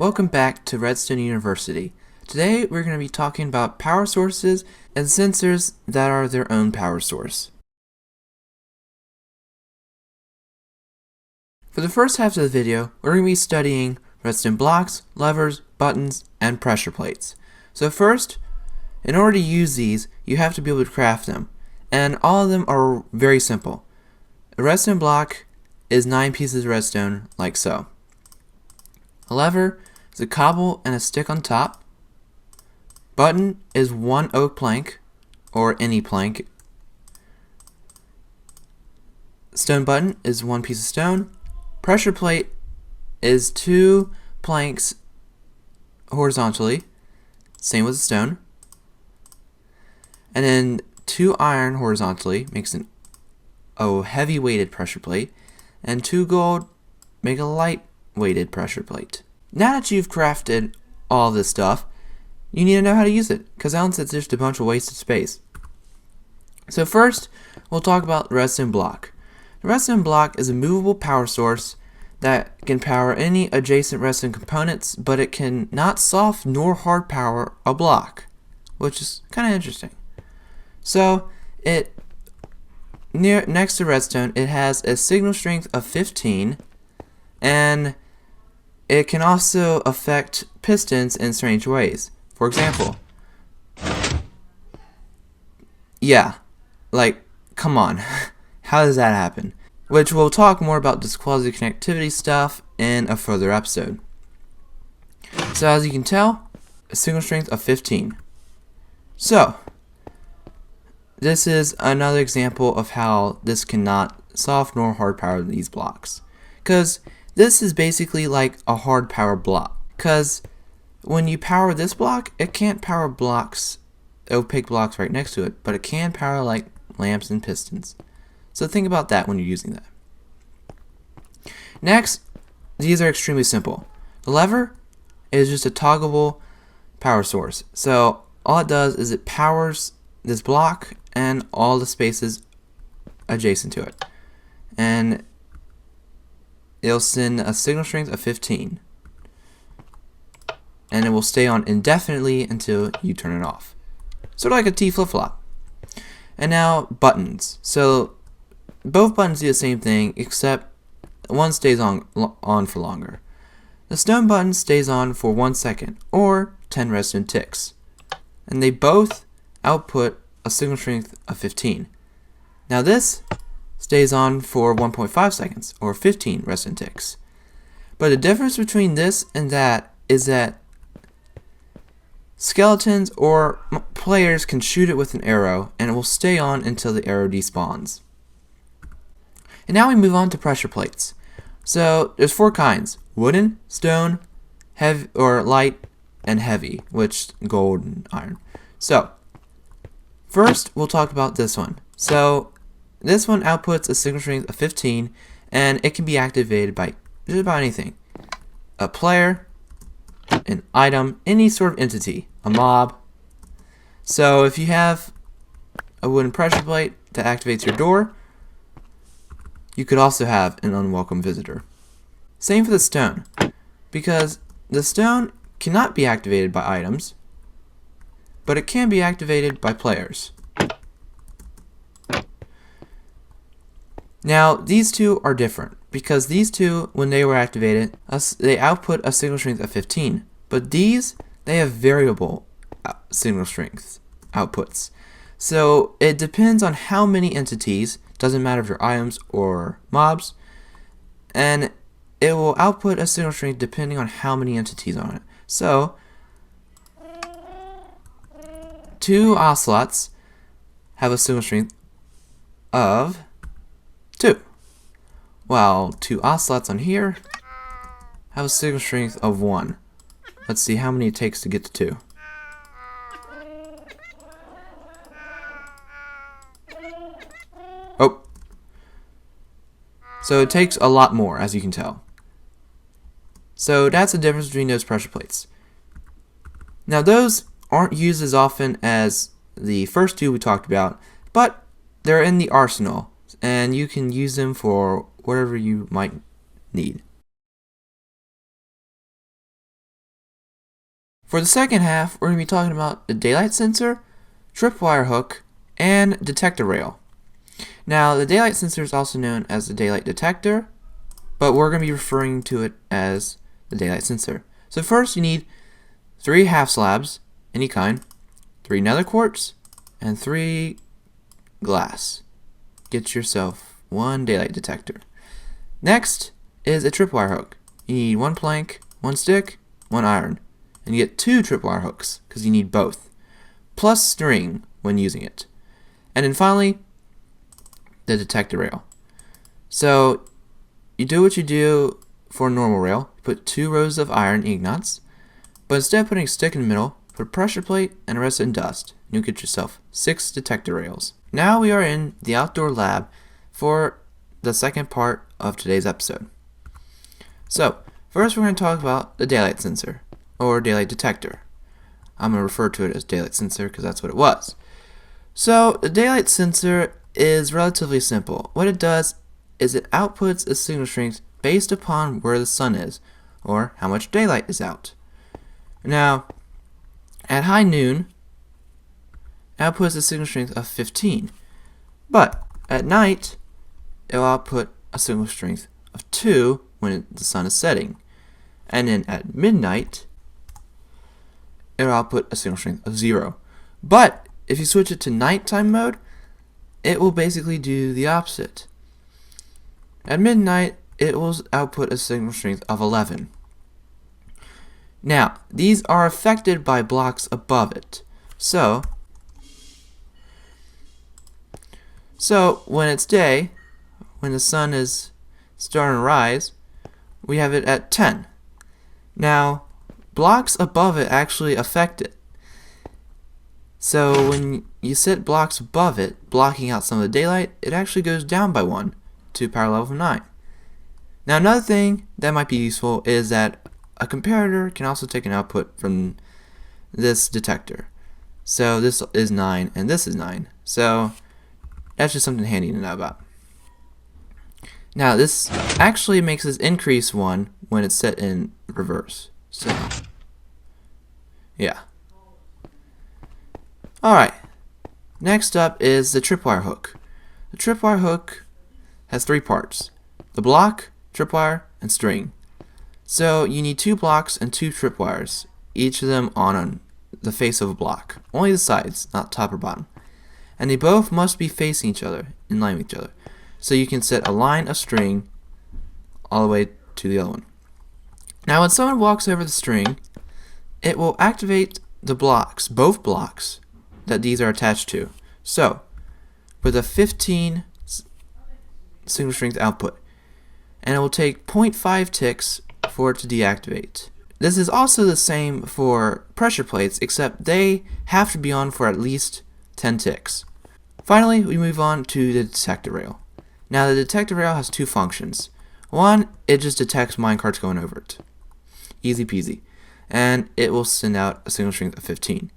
Welcome back to Redstone University. Today we're going to be talking about power sources and sensors that are their own power source. For the first half of the video, we're going to be studying redstone blocks, levers, buttons, and pressure plates. So first, in order to use these, you have to be able to craft them. And all of them are very simple. A redstone block is 9 pieces of redstone, like so. A lever is a cobble and a stick on top. Button is 1 oak plank, or any plank. Stone button is 1 piece of stone. Pressure plate is 2 planks horizontally, same with the stone. And then 2 iron horizontally makes a heavy weighted pressure plate, and 2 gold make a light weighted pressure plate. Now that you've crafted all this stuff, you need to know how to use it, because else it's just a bunch of wasted space. So first, we'll talk about the redstone block. The redstone block is a movable power source that can power any adjacent redstone components, but it can not soft nor hard power a block, which is kind of interesting. So, next to redstone, it has a signal strength of 15, and it can also affect pistons in strange ways. For example, come on, how does that happen? Which we'll talk more about this quasi connectivity stuff in a further episode. So as you can tell, a signal strength of 15. So, this is another example of how this cannot soft nor hard power these blocks. Because this is basically like a hard power block. Because when you power this block, it can't power blocks, opaque blocks right next to it, but it can power like lamps and pistons. So think about that when you're using that. Next, these are extremely simple. The lever is just a toggleable power source. So all it does is it powers this block and all the spaces adjacent to it. And it'll send a signal strength of 15. And it will stay on indefinitely until you turn it off. Sort of like a T flip-flop. And now buttons. So both buttons do the same thing, except one stays on for longer. The stone button stays on for 1 second, or 10 redstone ticks. And they both output a signal strength of 15. Now this stays on for 1.5 seconds, or 15 redstone ticks. But the difference between this and that is that skeletons or players can shoot it with an arrow, and it will stay on until the arrow despawns. And now we move on to pressure plates. So there's 4 kinds: wooden, stone, heavy or light, and heavy, which gold and iron. So first we'll talk about this one. So this one outputs a signal strength of 15, and it can be activated by just about anything: a player, an item, any sort of entity, a mob. So if you have a wooden pressure plate that activates your door, you could also have an unwelcome visitor. Same for the stone, because the stone cannot be activated by items, but it can be activated by players. Now these two are different, because these two, when they were activated, they output a signal strength of 15, but these, they have variable signal strength outputs. So it depends on how many entities, doesn't matter if they're items or mobs, and it will output a signal strength depending on how many entities on it. So 2 ocelots have a signal strength of 2, while 2 ocelots on here have a signal strength of 1. Let's see how many it takes to get to 2. Oh. So it takes a lot more, as you can tell. So that's the difference between those pressure plates. Now those aren't used as often as the first 2 we talked about, but they're in the arsenal, and you can use them for whatever you might need. For the second half, we're going to be talking about the daylight sensor, tripwire hook, and detector rail. Now, the daylight sensor is also known as the daylight detector, but we're going to be referring to it as the daylight sensor. So first, you need 3 half slabs, any kind, 3 nether quartz, and 3 glass. Get yourself 1 daylight detector. Next is a tripwire hook. You need 1 plank, 1 stick, 1 iron. And you get 2 tripwire hooks, because you need both, plus string when using it. And then finally, the detector rail. So you do what you do for a normal rail. You put 2 rows of iron ingots, but instead of putting a stick in the middle, put a pressure plate and rest it in dust. And you'll get yourself 6 detector rails. Now we are in the outdoor lab for the second part of today's episode. So first we're going to talk about the daylight sensor, or daylight detector. I'm going to refer to it as daylight sensor because that's what it was. So the daylight sensor is relatively simple. What it does is it outputs a signal strength based upon where the sun is, or how much daylight is out. Now, at high noon, it outputs a signal strength of 15. But at night, it will output a signal strength of 2 when the sun is setting. And then at midnight, it will output a signal strength of 0. But if you switch it to nighttime mode, it will basically do the opposite. At midnight, it will output a signal strength of 11. Now, these are affected by blocks above it. So when it's day, when the sun is starting to rise, we have it at 10. Now, blocks above it actually affect it. So when you set blocks above it, blocking out some of the daylight, it actually goes down by 1 to power level of 9. Now, another thing that might be useful is that a comparator can also take an output from this detector. So this is 9 and this is 9. So that's just something handy to know about. Now, this actually makes this increase 1 when it's set in reverse. So, yeah. Alright, next up is the tripwire hook. The tripwire hook has 3 parts: the block, tripwire, and string. So you need 2 blocks and 2 tripwires, each of them on the face of a block. Only the sides, not top or bottom. And they both must be facing each other, in line with each other. So you can set a line of string all the way to the other one. Now when someone walks over the string, it will activate the blocks, both blocks, that these are attached to. So, with a 15 signal strength output, and it will take 0.5 ticks for it to deactivate. This is also the same for pressure plates, except they have to be on for at least 10 ticks. Finally, we move on to the detector rail. Now the detector rail has 2 functions. One, it just detects minecarts going over it. Easy peasy. And it will send out a signal strength of 15.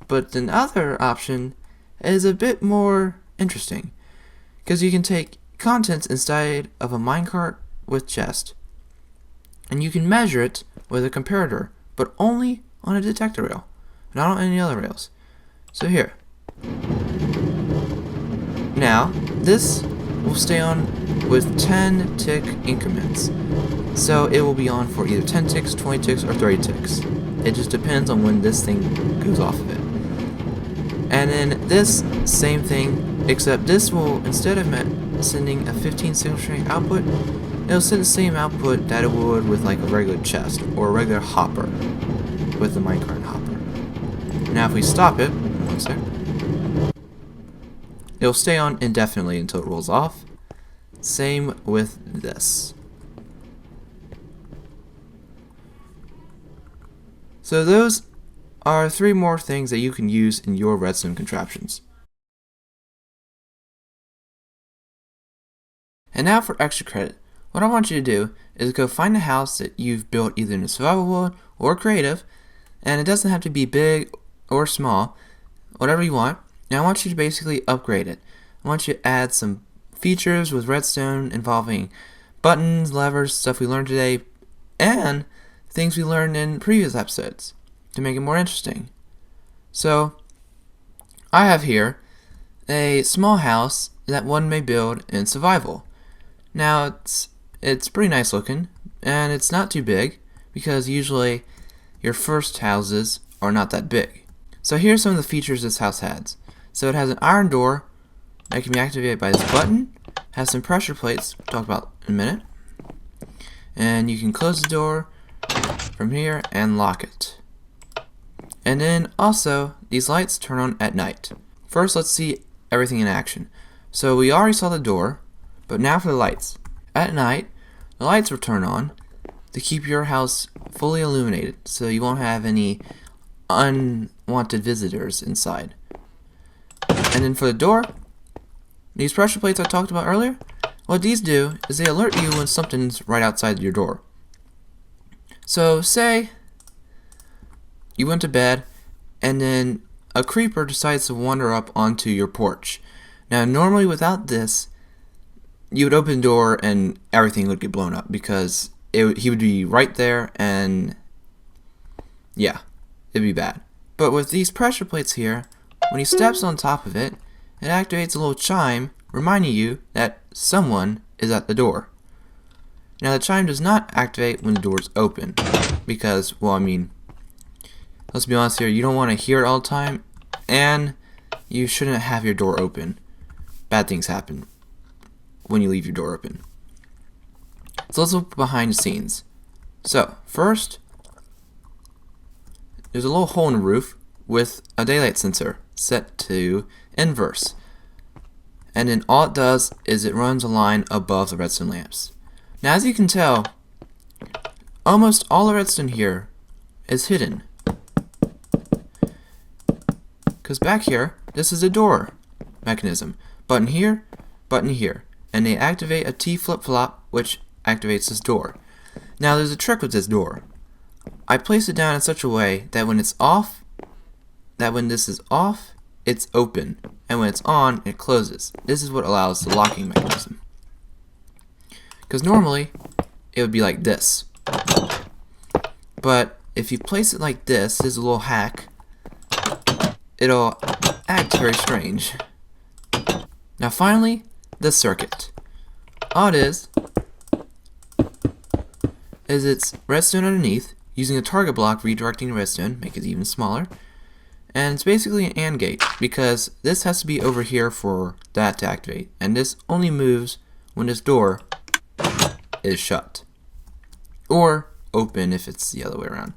But the other option is a bit more interesting, because you can take contents inside of a minecart with chest, and you can measure it with a comparator, but only on a detector rail, not on any other rails. So here. Now, this will stay on with 10 tick increments. So it will be on for either 10 ticks, 20 ticks, or 30 ticks. It just depends on when this thing goes off of it. And then this, same thing, except this will, instead of sending a 15 signal strength output, it'll send the same output that it would with like a regular chest or a regular hopper with the minecart hopper. Now if we stop it, one sec, it'll stay on indefinitely until it rolls off. Same with this. So those are 3 more things that you can use in your redstone contraptions. And now for extra credit. What I want you to do is go find a house that you've built either in a survival world or creative, and it doesn't have to be big or small, whatever you want. And I want you to basically upgrade it. I want you to add some features with redstone involving buttons, levers, stuff we learned today, and things we learned in previous episodes. to make it more interesting. So, I have here a small house that one may build in survival. Now, it's pretty nice looking, and it's not too big, because usually your first houses are not that big. So here's some of the features this house has. So it has an iron door that can be activated by this button, has some pressure plates, we'll talk about in a minute, and you can close the door from here and lock it. And then also, these lights turn on at night. First, let's see everything in action. So we already saw the door, but now for the lights. At night, the lights will turn on to keep your house fully illuminated, so you won't have any unwanted visitors inside. And then for the door, these pressure plates I talked about earlier, what these do is they alert you when something's right outside your door. So say you went to bed and then a creeper decides to wander up onto your porch. Now normally without this, you would open the door and everything would get blown up because he would be right there and yeah, it'd be bad. But with these pressure plates here, when he steps on top of it, it activates a little chime reminding you that someone is at the door. Now the chime does not activate when the door is open because, well, I mean, let's be honest here, you don't want to hear it all the time and you shouldn't have your door open. Bad things happen when you leave your door open. So let's look behind the scenes. So first, there's a little hole in the roof with a daylight sensor set to inverse. And then all it does is it runs a line above the redstone lamps. Now as you can tell, almost all the redstone here is hidden. Because back here, this is a door mechanism. Button here, and they activate a T flip-flop which activates this door. Now there's a trick with this door. I place it down in such a way that when it's off, when this is off, it's open, and when it's on, it closes. This is what allows the locking mechanism. Because normally, it would be like this. But if you place it like this is a little hack, it'll act very strange. Now finally, the circuit. All it is it's redstone underneath, using a target block redirecting the redstone, make it even smaller. And it's basically an AND gate, because this has to be over here for that to activate, and this only moves when this door is shut. Or open if it's the other way around.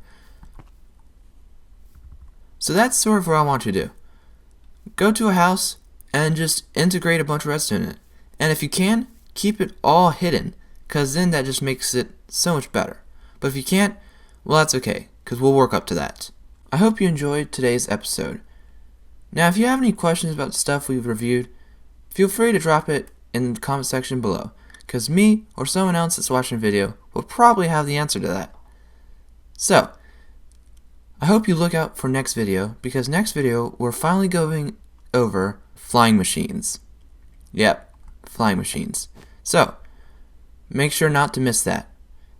So that's sort of what I want you to do. Go to a house and just integrate a bunch of redstone in it. And if you can, keep it all hidden, because then that just makes it so much better. But if you can't, well, that's okay, because we'll work up to that. I hope you enjoyed today's episode. Now, if you have any questions about the stuff we've reviewed, feel free to drop it in the comment section below, because me or someone else that's watching the video will probably have the answer to that. So, I hope you look out for next video, because next video we're finally going over flying machines. Yep, flying machines. So, make sure not to miss that.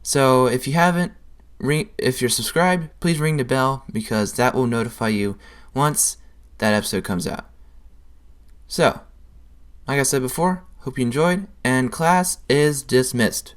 So, if you're subscribed, please ring the bell, because that will notify you once that episode comes out. So, like I said before, hope you enjoyed, and class is dismissed.